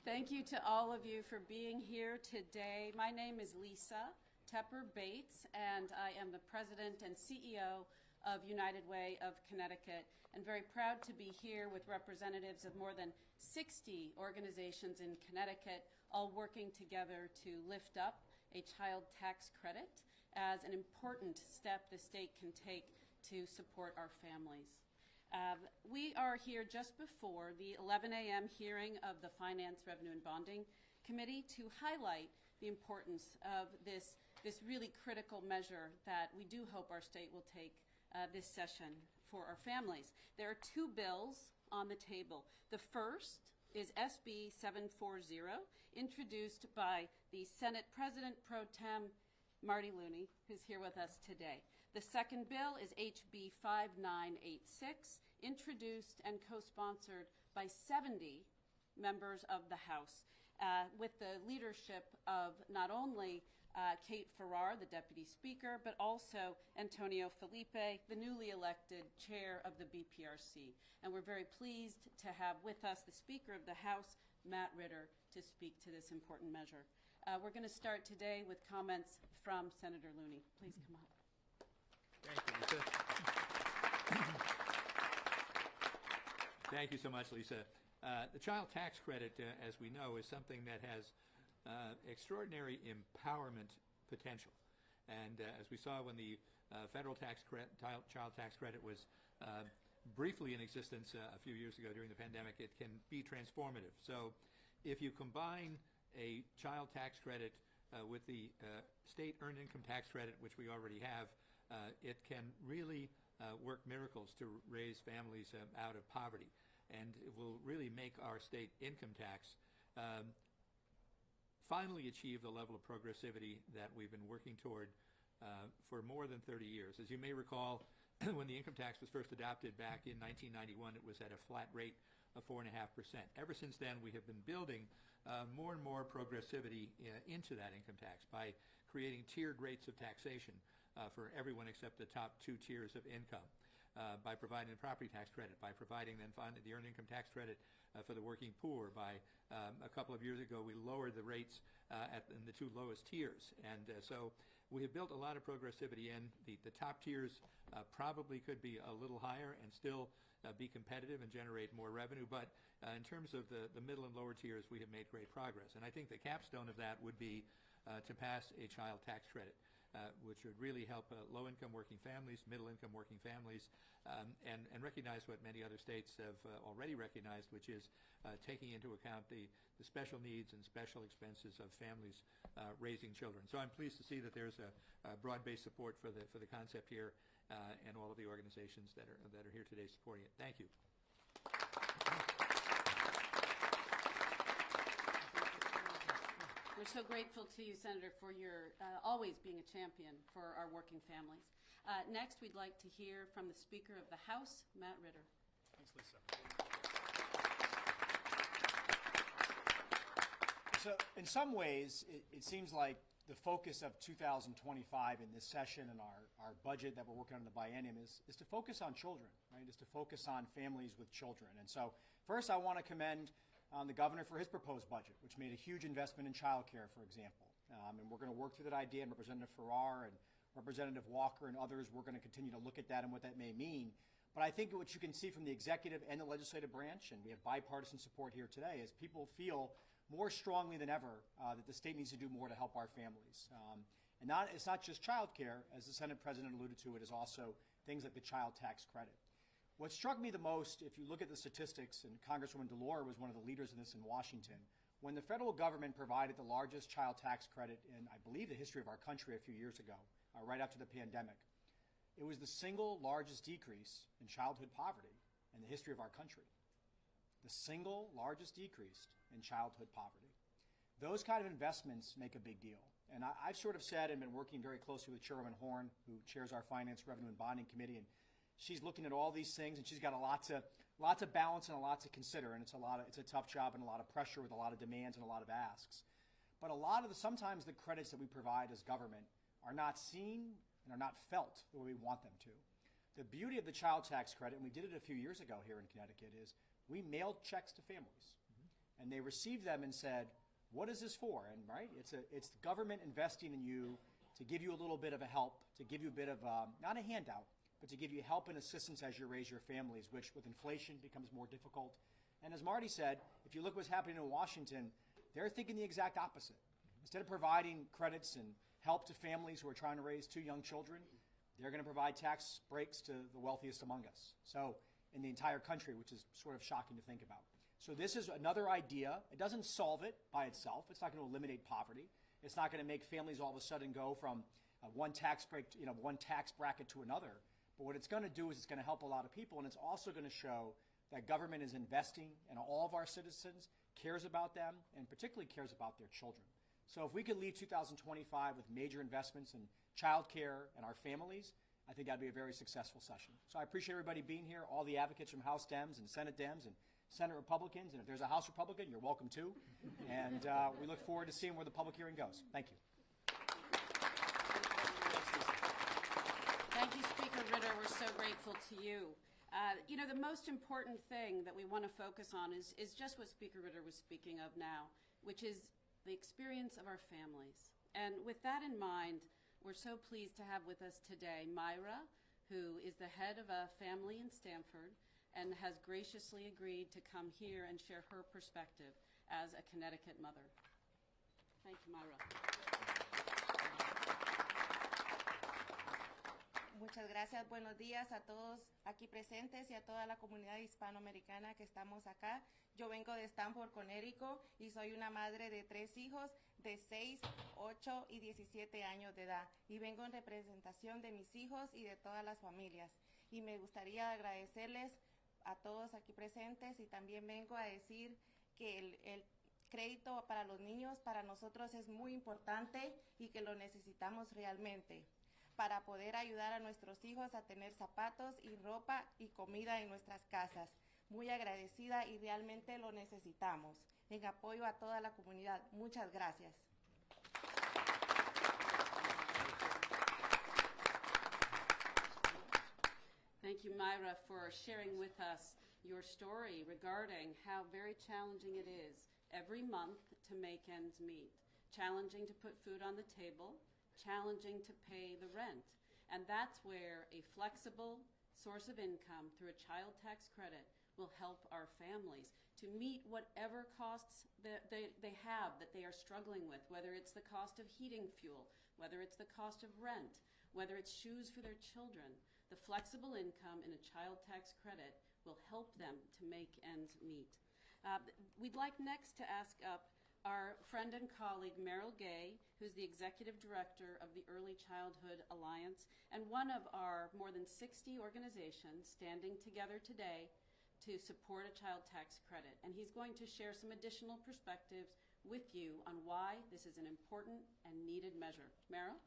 Thank you to all of you for being here today. My name is Lisa Tepper Bates, and I am the President and CEO of United Way of Connecticut, and very proud to be here with representatives of more than 60 organizations in Connecticut, all working together to lift up a child tax credit as an important step the state can take to support our families. We are here just before the 11 a.m. hearing of the Finance, Revenue, and Bonding Committee to highlight the importance of this really critical measure that we do hope our state will take this session for our families. There are two bills on the table. The first is SB 740, introduced by the Senate President Pro Tem Marty Looney, who's here with us today. The second bill is HB 5986, introduced and co-sponsored by 70 members of the House, with the leadership of not only Kate Farrar, the Deputy Speaker, but also Antonio Felipe, the newly elected chair of the BPRC. And we're very pleased to have with us the Speaker of the House, Matt Ritter, to speak to this important measure. We're going to start today with comments from Senator Looney. Please come up. Thank you, Lisa. Thank you so much, Lisa. The child tax credit, as we know, is something that has extraordinary empowerment potential. And as we saw when the federal child tax credit was briefly in existence a few years ago during the pandemic, it can be transformative. So if you combine a child tax credit with the state earned income tax credit, which we already have, it can really work miracles to raise families out of poverty. And it will really make our state income tax finally achieve the level of progressivity that we've been working toward for more than 30 years. As you may recall, when the income tax was first adopted back in 1991, it was at a flat rate of 4.5%. Ever since then, we have been building more and more progressivity into that income tax by creating tiered rates of taxation for everyone except the top two tiers of income, by providing the property tax credit, by providing then finally the earned income tax credit for the working poor. By a couple of years ago, we lowered the rates in the two lowest tiers. And so we have built a lot of progressivity in. The top tiers probably could be a little higher and still be competitive and generate more revenue. But in terms of the middle and lower tiers, we have made great progress. And I think the capstone of that would be to pass a child tax credit, which would really help low-income working families, middle-income working families, and recognize what many other states have already recognized, which is taking into account the special needs and special expenses of families raising children. So I'm pleased to see that there's a broad-based support for the concept here, and all of the organizations that are here today supporting it. Thank you. We're so grateful to you, Senator, for your always being a champion for our working families. Next, we'd like to hear from the Speaker of the House, Matt Ritter. Thanks, Lisa. So in some ways, it seems like the focus of 2025 in this session and our budget that we're working on in the biennium is to focus on children, right? Is to focus on families with children. And so first, I want to commend the governor for his proposed budget, which made a huge investment in child care, for example. And we're going to work through that idea, and Representative Farrar and Representative Walker and others, we're going to continue to look at that and what that may mean. But I think what you can see from the executive and the legislative branch, and we have bipartisan support here today, is people feel more strongly than ever that the state needs to do more to help our families. And it's not just child care, as the Senate President alluded to, it is also things like the child tax credit. What struck me the most, if you look at the statistics, and Congresswoman DeLore was one of the leaders in this in Washington, when the federal government provided the largest child tax credit in, I believe, the history of our country a few years ago, right after the pandemic, it was the single largest decrease in childhood poverty in the history of our country. The single largest decrease in childhood poverty. Those kind of investments make a big deal. And I've sort of said and been working very closely with Chairwoman Horn, who chairs our Finance, Revenue, and Bonding Committee, and she's looking at all these things, and she's got a lot to balance and a lot to consider, and it's a tough job and a lot of pressure with a lot of demands and a lot of asks. But sometimes the credits that we provide as government are not seen and are not felt the way we want them to. The beauty of the child tax credit, and we did it a few years ago here in Connecticut, is we mailed checks to families. and they received them and said, what is this for? And right, it's the government investing in you to give you a little bit of a help, to give you a bit of, not a handout, but to give you help and assistance as you raise your families, which with inflation becomes more difficult. And as Marty said, if you look what's happening in Washington, they're thinking the exact opposite. Instead of providing credits and help to families who are trying to raise 2 young children, they're going to provide tax breaks to the wealthiest among us. So in the entire country, which is sort of shocking to think about. So this is another idea. It doesn't solve it by itself. It's not going to eliminate poverty. It's not going to make families all of a sudden go from one tax break, one tax bracket to another. But what it's going to do is it's going to help a lot of people, and it's also going to show that government is investing in all of our citizens, cares about them, and particularly cares about their children. So if we could leave 2025 with major investments in childcare and our families, I think that'd be a very successful session. So I appreciate everybody being here, all the advocates from House Dems and Senate Dems and Senate Republicans, and if there's a House Republican, you're welcome too. And we look forward to seeing where the public hearing goes. Thank you. Thank you, Speaker Ritter. We're so grateful to you. The most important thing that we want to focus on is just what Speaker Ritter was speaking of now, which is the experience of our families. And with that in mind, we're so pleased to have with us today Myra, who is the head of a family in Stamford and has graciously agreed to come here and share her perspective as a Connecticut mother. Thank you, Myra. Muchas gracias. Buenos días a todos aquí presentes y a toda la comunidad hispanoamericana que estamos acá. Yo vengo de Stamford, Connecticut, y soy una madre de 3 hijos de 6, 8 y 17 años de edad. Y vengo en representación de mis hijos y de todas las familias. Y me gustaría agradecerles a todos aquí presentes, y también vengo a decir que el crédito para los niños para nosotros es muy importante y que lo necesitamos realmente para poder ayudar a nuestros hijos a tener zapatos y ropa y comida en nuestras casas. Muy agradecida y realmente lo necesitamos. En apoyo a toda la comunidad. Muchas gracias. Thank you, Myra, for sharing with us your story regarding how very challenging it is every month to make ends meet, challenging to put food on the table, challenging to pay the rent. And that's where a flexible source of income through a child tax credit will help our families to meet whatever costs that they have that they are struggling with, whether it's the cost of heating fuel, whether it's the cost of rent, whether it's shoes for their children. The flexible income in a child tax credit will help them to make ends meet. We'd like next to ask up our friend and colleague Merrill Gay, who's the Executive Director of the Early Childhood Alliance and one of our more than 60 organizations standing together today to support a child tax credit. And he's going to share some additional perspectives with you on why this is an important and needed measure. Merrill?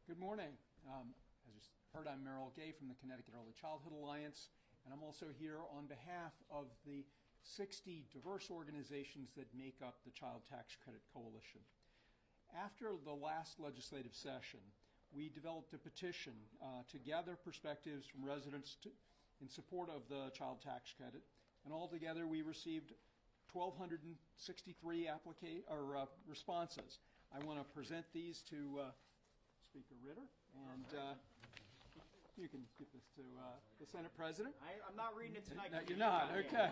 Good morning. As you heard, I'm Merrill Gay from the Connecticut Early Childhood Alliance, and I'm also here on behalf of the 60 diverse organizations that make up the Child Tax Credit Coalition. After the last legislative session, we developed a petition to gather perspectives from residents in support of the Child Tax Credit, and altogether we received 1,263 responses. I want to present these to Speaker Ritter, and you can give this to the Senate President. I'm not reading it tonight. No, you're not, okay.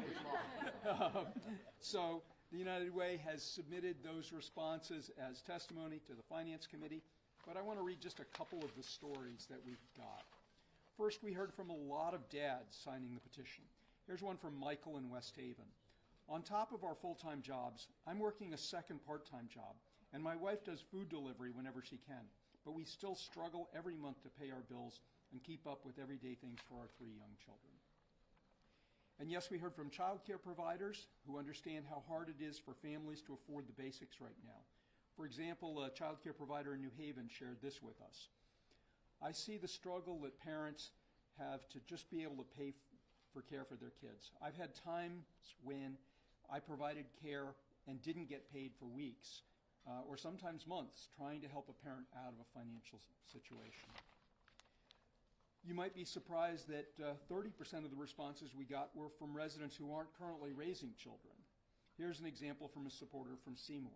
So the United Way has submitted those responses as testimony to the Finance Committee, but I want to read just a couple of the stories that we've got. First, we heard from a lot of dads signing the petition. Here's one from Michael in West Haven. On top of our full-time jobs, I'm working a second part-time job, and my wife does food delivery whenever she can. But we still struggle every month to pay our bills and keep up with everyday things for our 3 young children. And yes, we heard from child care providers who understand how hard it is for families to afford the basics right now. For example, a child care provider in New Haven shared this with us. I see the struggle that parents have to just be able to pay for care for their kids. I've had times when I provided care and didn't get paid for weeks. Or sometimes months, trying to help a parent out of a financial situation. You might be surprised that 30% of the responses we got were from residents who aren't currently raising children. Here's an example from a supporter from Seymour.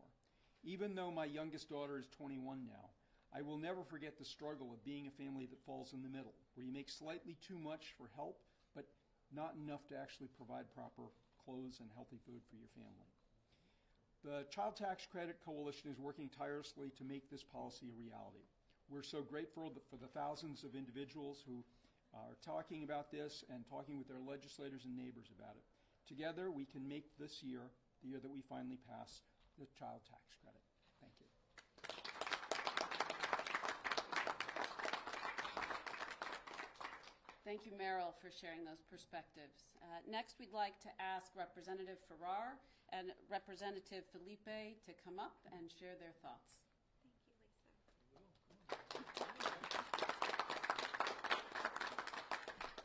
Even though my youngest daughter is 21 now, I will never forget the struggle of being a family that falls in the middle, where you make slightly too much for help, but not enough to actually provide proper clothes and healthy food for your family. The Child Tax Credit Coalition is working tirelessly to make this policy a reality. We're so grateful for the thousands of individuals who are talking about this and talking with their legislators and neighbors about it. Together, we can make this year the year that we finally pass the child tax credit. Thank you. Thank you, Merrill, for sharing those perspectives. Next, we'd like to ask Representative Farrar and Representative Felipe to come up and share their thoughts.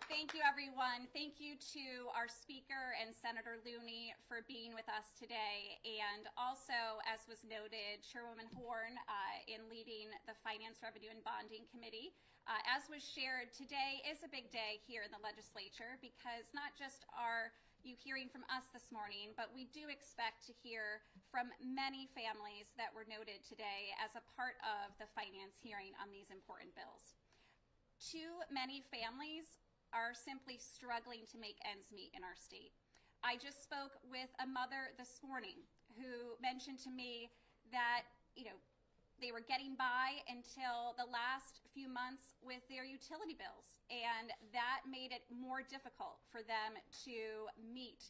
Thank you, everyone. Thank you to our speaker and Senator Looney for being with us today, and also, as was noted, Chairwoman Horn in leading the Finance, Revenue, and Bonding Committee. As was shared, today is a big day here in the legislature because not just are you hearing from us this morning, but we do expect to hear from many families that were noted today as a part of the finance hearing on these important bills. Too many families are simply struggling to make ends meet in our state. I just spoke with a mother this morning who mentioned to me that, they were getting by until the last few months with their utility bills, and that made it more difficult for them to meet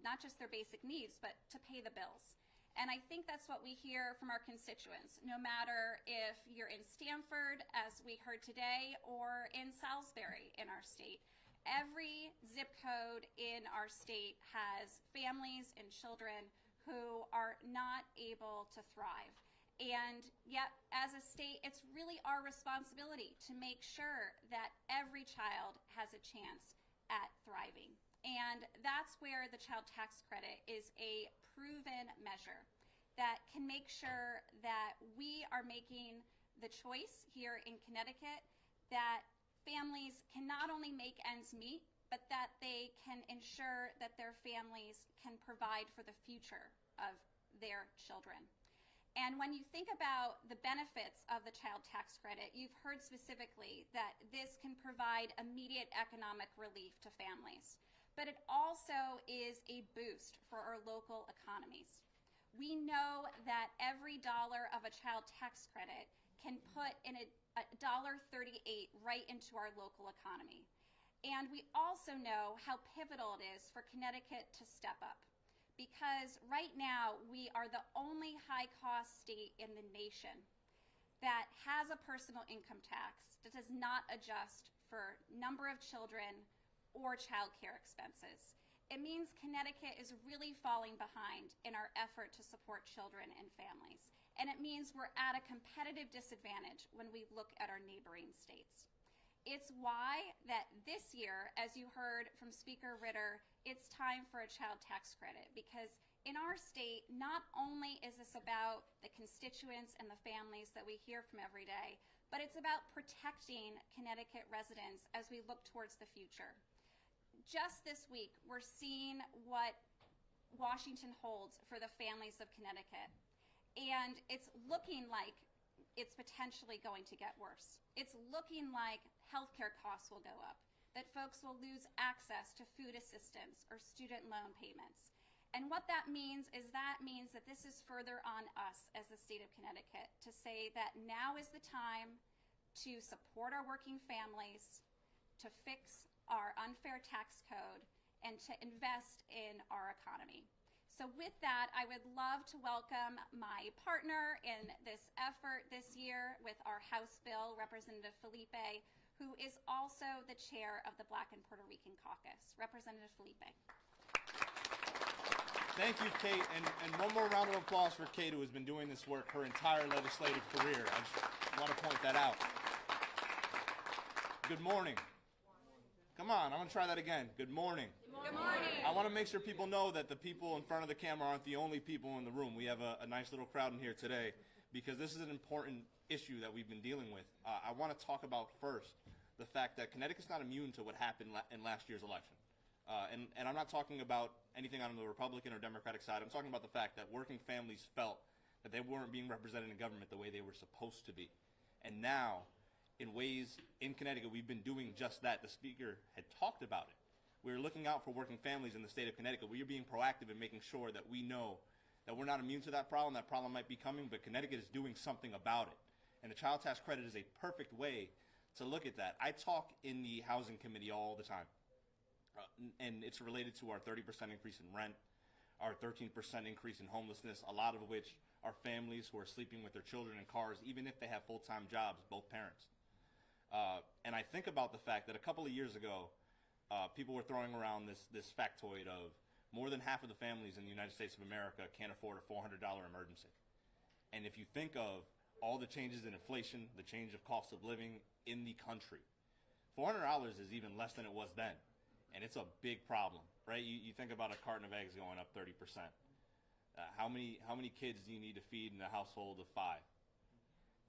not just their basic needs, but to pay the bills. And I think that's what we hear from our constituents, no matter if you're in Stamford, as we heard today, or in Salisbury in our state. Every zip code in our state has families and children who are not able to thrive. And yet, as a state, it's really our responsibility to make sure that every child has a chance at thriving. And that's where the child tax credit is a proven measure that can make sure that we are making the choice here in Connecticut that families can not only make ends meet, but that they can ensure that their families can provide for the future of their children. And when you think about the benefits of the child tax credit, you've heard specifically that this can provide immediate economic relief to families. But it also is a boost for our local economies. We know that every dollar of a child tax credit can put in a $1.38 right into our local economy. And we also know how pivotal it is for Connecticut to step up. Because right now, we are the only high-cost state in the nation that has a personal income tax that does not adjust for number of children or child care expenses. It means Connecticut is really falling behind in our effort to support children and families. And it means we're at a competitive disadvantage when we look at our neighboring states. It's why that this year, as you heard from Speaker Ritter, it's time for a child tax credit, because in our state, not only is this about the constituents and the families that we hear from every day, but it's about protecting Connecticut residents as we look towards the future. Just this week, we're seeing what Washington holds for the families of Connecticut, and it's looking like it's potentially going to get worse. It's looking like healthcare costs will go up, that folks will lose access to food assistance or student loan payments. And what that means is that this is further on us as the state of Connecticut to say that now is the time to support our working families, to fix our unfair tax code, and to invest in our economy. So with that, I would love to welcome my partner in this effort this year with our House bill, Representative Felipe, who is also the chair of the Black and Puerto Rican Caucus. Representative Felipe. Thank you, Kate, and one more round of applause for Kate, who has been doing this work her entire legislative career. I just want to point that out. Good morning. Come on, I'm going to try that again. Good morning. Good morning. I want to make sure people know that the people in front of the camera aren't the only people in the room. We have a nice little crowd in here today. because this is an important issue that we've been dealing with. I want to talk about first the fact that Connecticut's not immune to what happened in last year's election. And I'm not talking about anything on the Republican or Democratic side. I'm talking about the fact that working families felt that they weren't being represented in government the way they were supposed to be. And now, in ways in Connecticut, we've been doing just that. The Speaker had talked about it. We're looking out for working families in the state of Connecticut. We are being proactive in making sure that we know that we're not immune to that problem. That problem might be coming, but Connecticut is doing something about it. And the child tax credit is a perfect way to look at that. I talk in the Housing Committee all the time. And it's related to our 30% increase in rent, our 13% increase in homelessness, a lot of which are families who are sleeping with their children in cars, even if they have full-time jobs, both parents. And I think about the fact that a couple of years ago, people were throwing around this factoid of more than half of the families in the United States of America can't afford a $400 emergency. And if you think of all the changes in inflation, the change of cost of living in the country, $400 is even less than it was then. And it's a big problem, right? You think about a carton of eggs going up 30%. How many kids do you need to feed in a household of 5?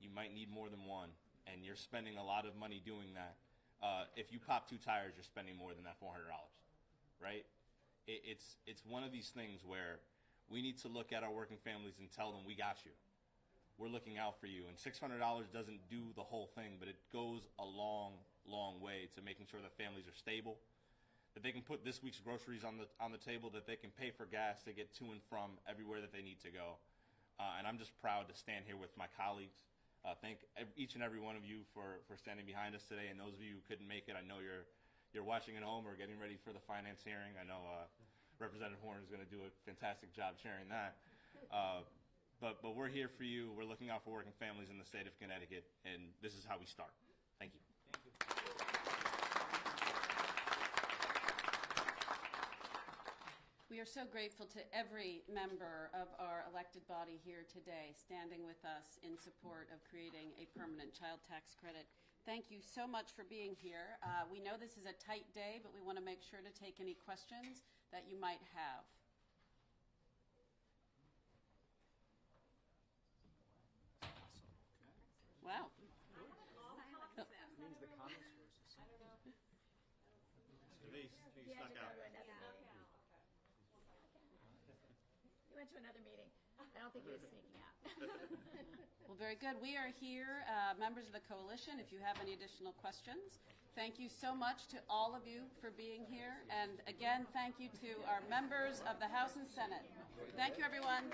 You might need more than one, and you're spending a lot of money doing that. If you pop 2 tires, you're spending more than that $400, right? It's one of these things where we need to look at our working families and tell them, we got you. We're looking out for you. And $600 doesn't do the whole thing, but it goes a long, long way to making sure that families are stable, that they can put this week's groceries on the table, that they can pay for gas to get to and from everywhere that they need to go. And I'm just proud to stand here with my colleagues. Thank each and every one of you for standing behind us today. And those of you who couldn't make it, I know you're watching at home or getting ready for the finance hearing. I know Representative Horn is going to do a fantastic job chairing that. But we're here for you. We're looking out for working families in the state of Connecticut, and this is how we start. Thank you. We are so grateful to every member of our elected body here today standing with us in support of creating a permanent child tax credit. Thank you so much for being here. We know this is a tight day, but we want to make sure to take any questions that you might have. Wow. Means the common sources. Denise stuck out. He went to another meeting. I don't think he was sneaking out. Well, very good. We are here, members of the coalition, if you have any additional questions. Thank you so much to all of you for being here. And again, thank you to our members of the House and Senate. Thank you, everyone.